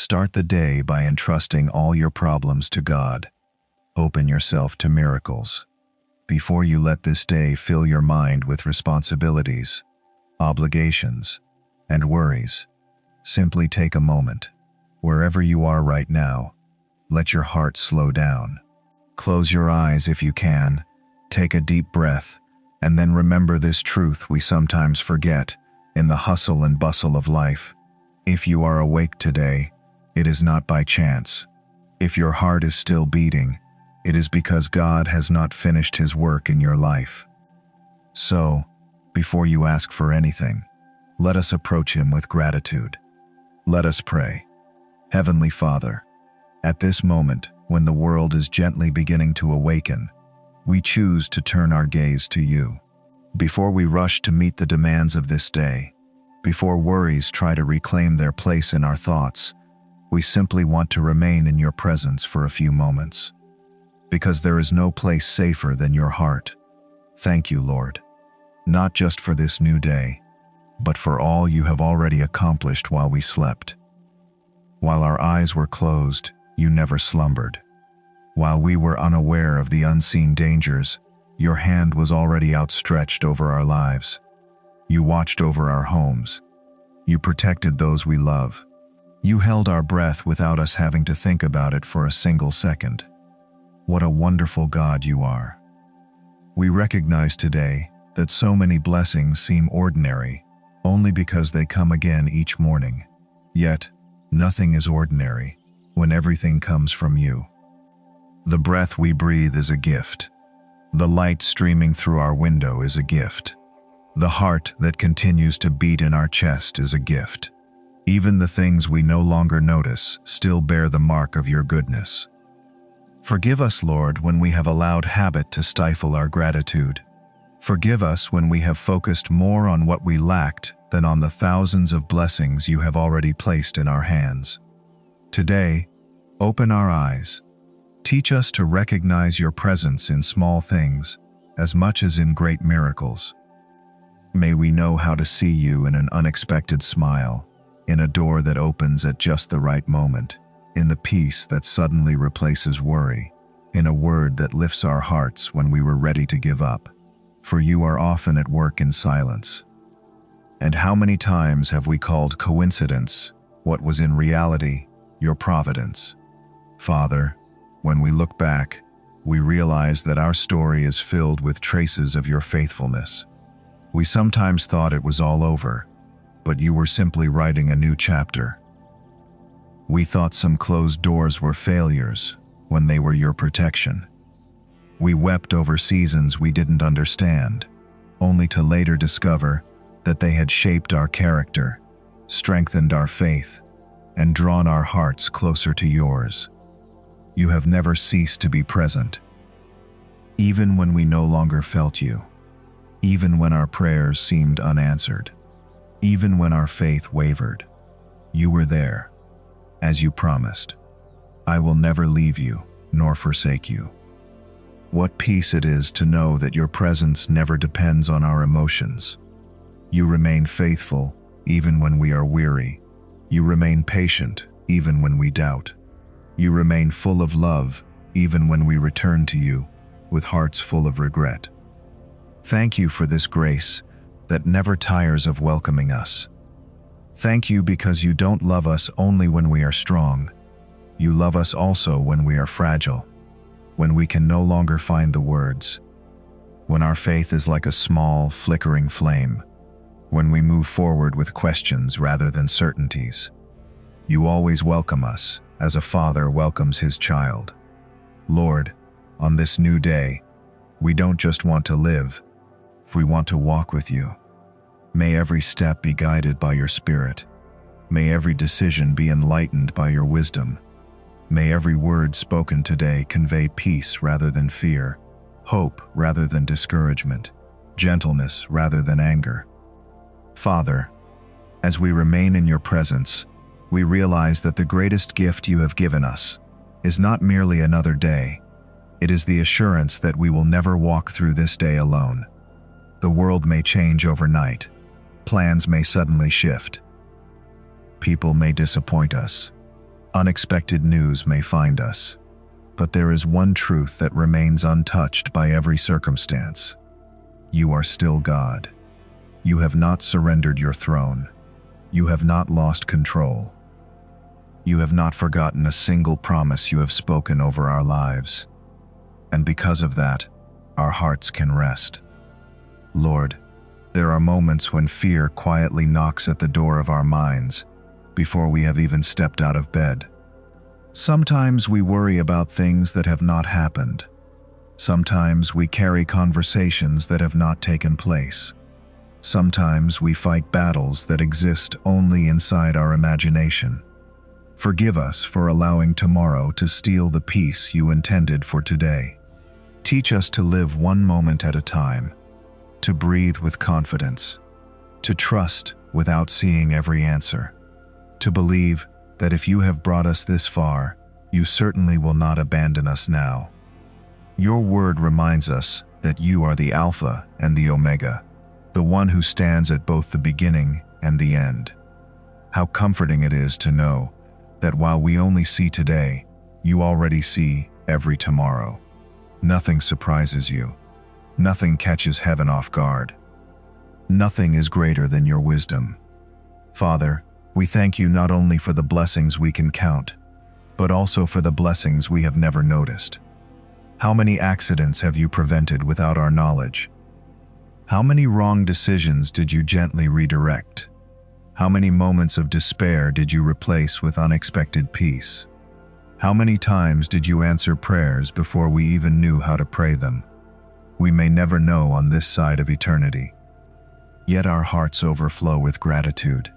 Start the day by entrusting all your problems to God. Open yourself to miracles. Before you let this day fill your mind with responsibilities, obligations, and worries, simply take a moment. Wherever you are right now, let your heart slow down. Close your eyes if you can, take a deep breath, and then remember this truth we sometimes forget in the hustle and bustle of life. If you are awake today, it is not by chance. If your heart is still beating, it is because God has not finished His work in your life. So, before you ask for anything, let us approach Him with gratitude. Let us pray. Heavenly Father, at this moment, when the world is gently beginning to awaken, we choose to turn our gaze to You. Before we rush to meet the demands of this day, before worries try to reclaim their place in our thoughts, we simply want to remain in Your presence for a few moments. Because there is no place safer than Your heart. Thank You, Lord, not just for this new day, but for all You have already accomplished while we slept. While our eyes were closed, You never slumbered. While we were unaware of the unseen dangers, Your hand was already outstretched over our lives. You watched over our homes. You protected those we love. You held our breath without us having to think about it for a single second. What a wonderful God You are. We recognize today that so many blessings seem ordinary only because they come again each morning. Yet, nothing is ordinary when everything comes from You. The breath we breathe is a gift. The light streaming through our window is a gift. The heart that continues to beat in our chest is a gift. Even the things we no longer notice still bear the mark of Your goodness. Forgive us, Lord, when we have allowed habit to stifle our gratitude. Forgive us when we have focused more on what we lacked than on the thousands of blessings You have already placed in our hands. Today, open our eyes. Teach us to recognize Your presence in small things as much as in great miracles. May we know how to see You in an unexpected smile, in a door that opens at just the right moment, in the peace that suddenly replaces worry, in a word that lifts our hearts when we were ready to give up. For You are often at work in silence. And how many times have we called coincidence what was in reality Your providence? Father, when we look back, we realize that our story is filled with traces of Your faithfulness. We sometimes thought it was all over, but You were simply writing a new chapter. We thought some closed doors were failures when they were Your protection. We wept over seasons we didn't understand, only to later discover that they had shaped our character, strengthened our faith, and drawn our hearts closer to Yours. You have never ceased to be present, even when we no longer felt You, even when our prayers seemed unanswered, even when our faith wavered. You were there, as You promised. I will never leave You, nor forsake You. What peace it is to know that Your presence never depends on our emotions. You remain faithful even when we are weary. You remain patient even when we doubt. You remain full of love even when we return to You with hearts full of regret. Thank You for this grace that never tires of welcoming us. Thank You because You don't love us only when we are strong. You love us also when we are fragile, when we can no longer find the words, when our faith is like a small, flickering flame, when we move forward with questions rather than certainties. You always welcome us, as a father welcomes his child. Lord, on this new day, we don't just want to live, we want to walk with You. May every step be guided by Your Spirit. May every decision be enlightened by Your wisdom. May every word spoken today convey peace rather than fear, hope rather than discouragement, gentleness rather than anger. Father, as we remain in Your presence, we realize that the greatest gift You have given us is not merely another day. It is the assurance that we will never walk through this day alone. The world may change overnight. Plans may suddenly shift. People may disappoint us. Unexpected news may find us, but there is one truth that remains untouched by every circumstance. You are still God. You have not surrendered your throne. You have not lost control. You have not forgotten a single promise you have spoken over our lives. And because of that, our hearts can rest. Lord, there are moments when fear quietly knocks at the door of our minds before we have even stepped out of bed. Sometimes we worry about things that have not happened. Sometimes we carry conversations that have not taken place. Sometimes we fight battles that exist only inside our imagination. Forgive us for allowing tomorrow to steal the peace you intended for today. Teach us to live one moment at a time, to breathe with confidence, to trust without seeing every answer, to believe that if you have brought us this far, you certainly will not abandon us now. Your word reminds us that you are the Alpha and the Omega, the one who stands at both the beginning and the end. How comforting it is to know that while we only see today, you already see every tomorrow. Nothing surprises you. Nothing catches heaven off guard. Nothing is greater than your wisdom. Father, we thank you not only for the blessings we can count, but also for the blessings we have never noticed. How many accidents have you prevented without our knowledge? How many wrong decisions did you gently redirect? How many moments of despair did you replace with unexpected peace? How many times did you answer prayers before we even knew how to pray them? We may never know on this side of eternity. Yet our hearts overflow with gratitude,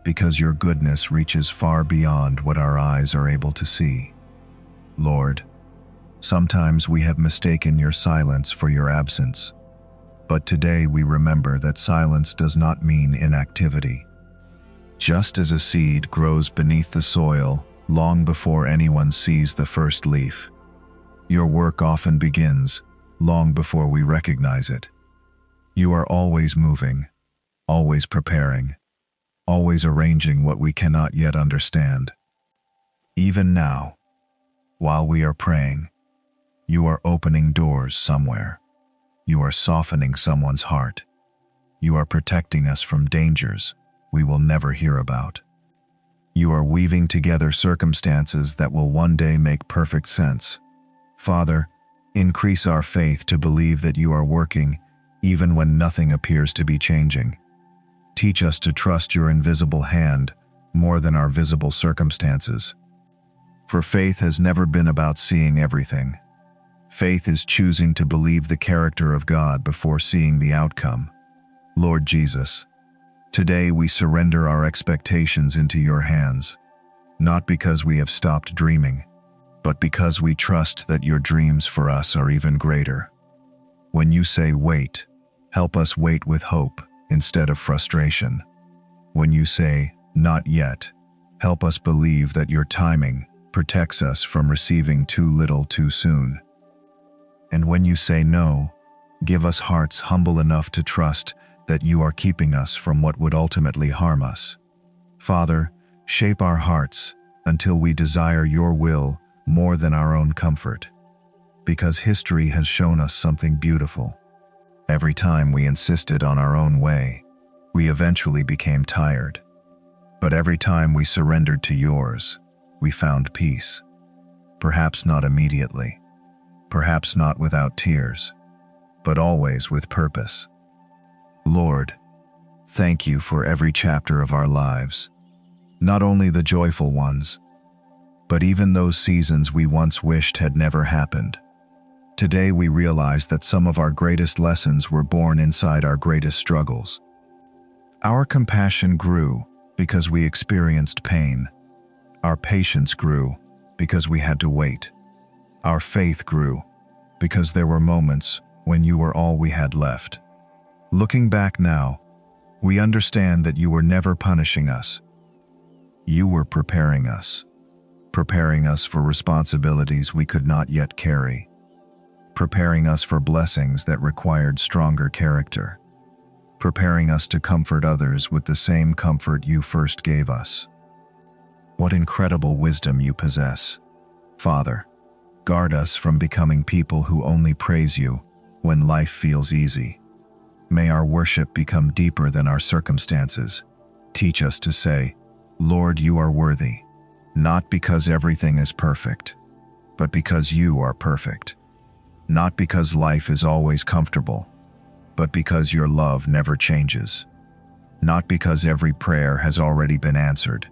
because your goodness reaches far beyond what our eyes are able to see. Lord, sometimes we have mistaken your silence for your absence, but today we remember that silence does not mean inactivity. Just as a seed grows beneath the soil long before anyone sees the first leaf, your work often begins long before we recognize it. You are always moving, always preparing, always arranging what we cannot yet understand. Even now, while we are praying, you are opening doors somewhere. You are softening someone's heart. You are protecting us from dangers we will never hear about. You are weaving together circumstances that will one day make perfect sense. Father, increase our faith to believe that you are working even when nothing appears to be changing. Teach us to trust your invisible hand more than our visible circumstances. For faith has never been about seeing everything. Faith is choosing to believe the character of God before seeing the outcome. Lord Jesus, today we surrender our expectations into your hands, not because we have stopped dreaming, but because we trust that your dreams for us are even greater. When you say wait, help us wait with hope instead of frustration. When you say not yet, help us believe that your timing protects us from receiving too little too soon. And when you say no, give us hearts humble enough to trust that you are keeping us from what would ultimately harm us. Father, shape our hearts until we desire your will more than our own comfort, because history has shown us something beautiful. Every time we insisted on our own way, we eventually became tired. But every time we surrendered to yours, we found peace. Perhaps not immediately, perhaps not without tears, but always with purpose. Lord, thank you for every chapter of our lives, not only the joyful ones, but even those seasons we once wished had never happened. Today we realize that some of our greatest lessons were born inside our greatest struggles. Our compassion grew because we experienced pain. Our patience grew because we had to wait. Our faith grew because there were moments when you were all we had left. Looking back now, we understand that you were never punishing us. You were preparing us for responsibilities we could not yet carry, preparing us for blessings that required stronger character, preparing us to comfort others with the same comfort you first gave us. What incredible wisdom you possess. Father, guard us from becoming people who only praise you when life feels easy. May our worship become deeper than our circumstances. Teach us to say, Lord, you are worthy, not because everything is perfect, but because you are perfect. Not because life is always comfortable, but because your love never changes. Not because every prayer has already been answered,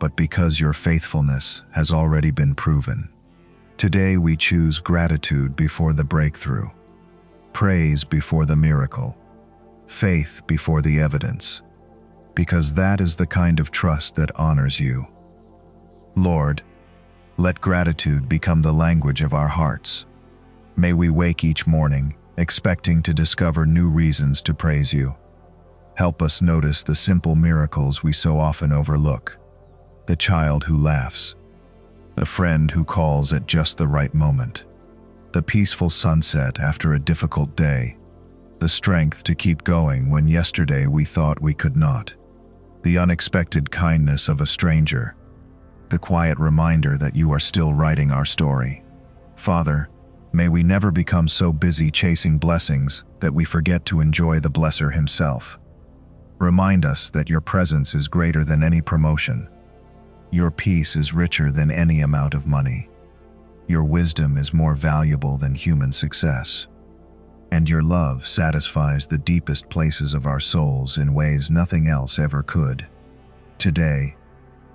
but because your faithfulness has already been proven. Today we choose gratitude before the breakthrough, praise before the miracle, faith before the evidence, because that is the kind of trust that honors you. Lord, let gratitude become the language of our hearts. May we wake each morning expecting to discover new reasons to praise you. Help us notice the simple miracles we so often overlook. The child who laughs, the friend who calls at just the right moment, the peaceful sunset after a difficult day, the strength to keep going when yesterday we thought we could not, the unexpected kindness of a stranger, the quiet reminder that you are still writing our story. Father, may we never become so busy chasing blessings that we forget to enjoy the blesser himself. Remind us that your presence is greater than any promotion. Your peace is richer than any amount of money. Your wisdom is more valuable than human success. And your love satisfies the deepest places of our souls in ways nothing else ever could. Today,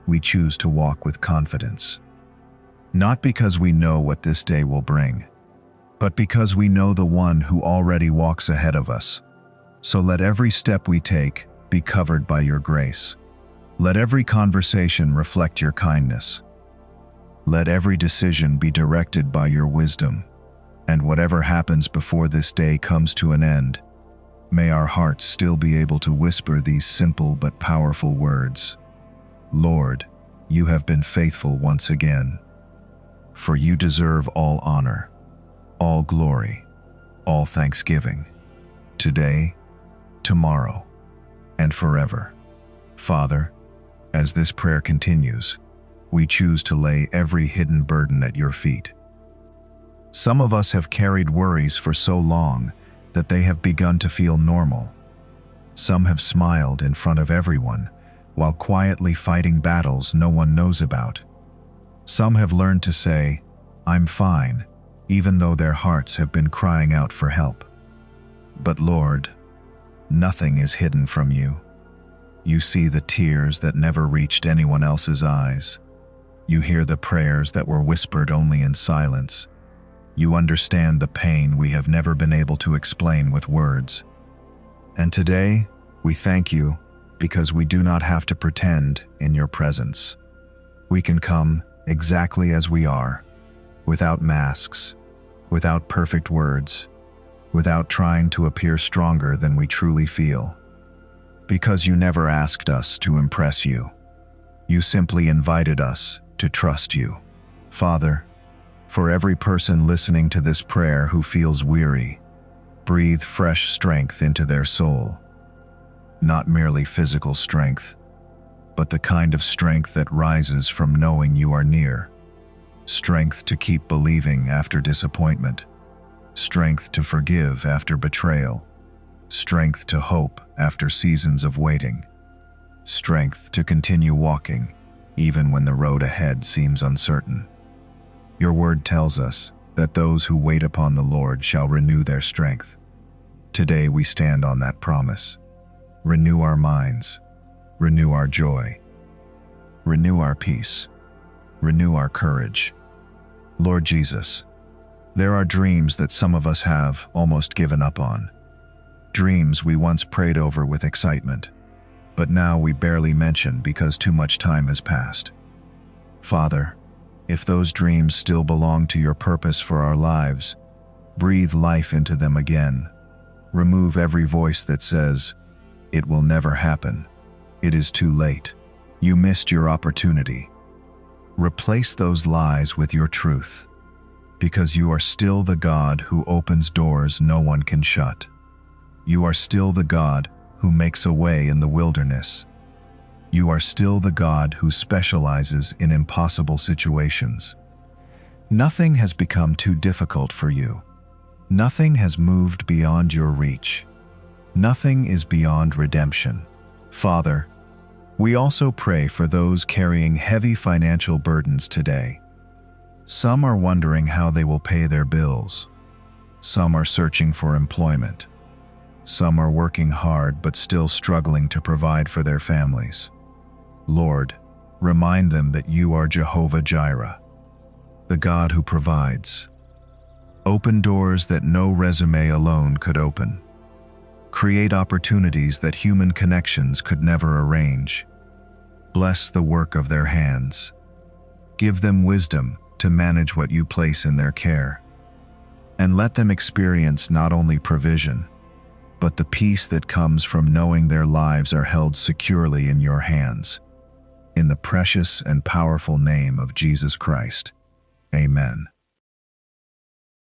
we choose to walk with confidence. Not because we know what this day will bring, but because we know the one who already walks ahead of us. So let every step we take be covered by your grace. Let every conversation reflect your kindness. Let every decision be directed by your wisdom. And whatever happens before this day comes to an end, may our hearts still be able to whisper these simple but powerful words. Lord, you have been faithful once again. For you deserve all honor, all glory, all thanksgiving, today, tomorrow, and forever. Father, as this prayer continues, we choose to lay every hidden burden at your feet. Some of us have carried worries for so long that they have begun to feel normal. Some have smiled in front of everyone while quietly fighting battles no one knows about. Some have learned to say, I'm fine, even though their hearts have been crying out for help. But Lord, nothing is hidden from you. You see the tears that never reached anyone else's eyes. You hear the prayers that were whispered only in silence. You understand the pain we have never been able to explain with words. And today, we thank you because we do not have to pretend in your presence. We can come exactly as we are, without masks, without perfect words, without trying to appear stronger than we truly feel. Because you never asked us to impress you. You simply invited us to trust you. Father, for every person listening to this prayer who feels weary, breathe fresh strength into their soul. Not merely physical strength, but the kind of strength that rises from knowing you are near. Strength to keep believing after disappointment. Strength to forgive after betrayal. Strength to hope after seasons of waiting. Strength to continue walking, even when the road ahead seems uncertain. Your word tells us that those who wait upon the Lord shall renew their strength. Today we stand on that promise. Renew our minds, renew our joy, renew our peace, renew our courage. Lord Jesus, there are dreams that some of us have almost given up on. Dreams we once prayed over with excitement, but now we barely mention because too much time has passed. Father, if those dreams still belong to your purpose for our lives, breathe life into them again. Remove every voice that says, "It will never happen. It is too late. You missed your opportunity." Replace those lies with your truth, because you are still the God who opens doors no one can shut. You are still the God who makes a way in the wilderness. You are still the God who specializes in impossible situations. Nothing has become too difficult for you. Nothing has moved beyond your reach. Nothing is beyond redemption. Father, we also pray for those carrying heavy financial burdens today. Some are wondering how they will pay their bills. Some are searching for employment. Some are working hard but still struggling to provide for their families. Lord, remind them that you are Jehovah Jireh, the God who provides. Open doors that no resume alone could open. Create opportunities that human connections could never arrange. Bless the work of their hands. Give them wisdom to manage what you place in their care. And let them experience not only provision, but the peace that comes from knowing their lives are held securely in your hands. In the precious and powerful name of Jesus Christ. Amen.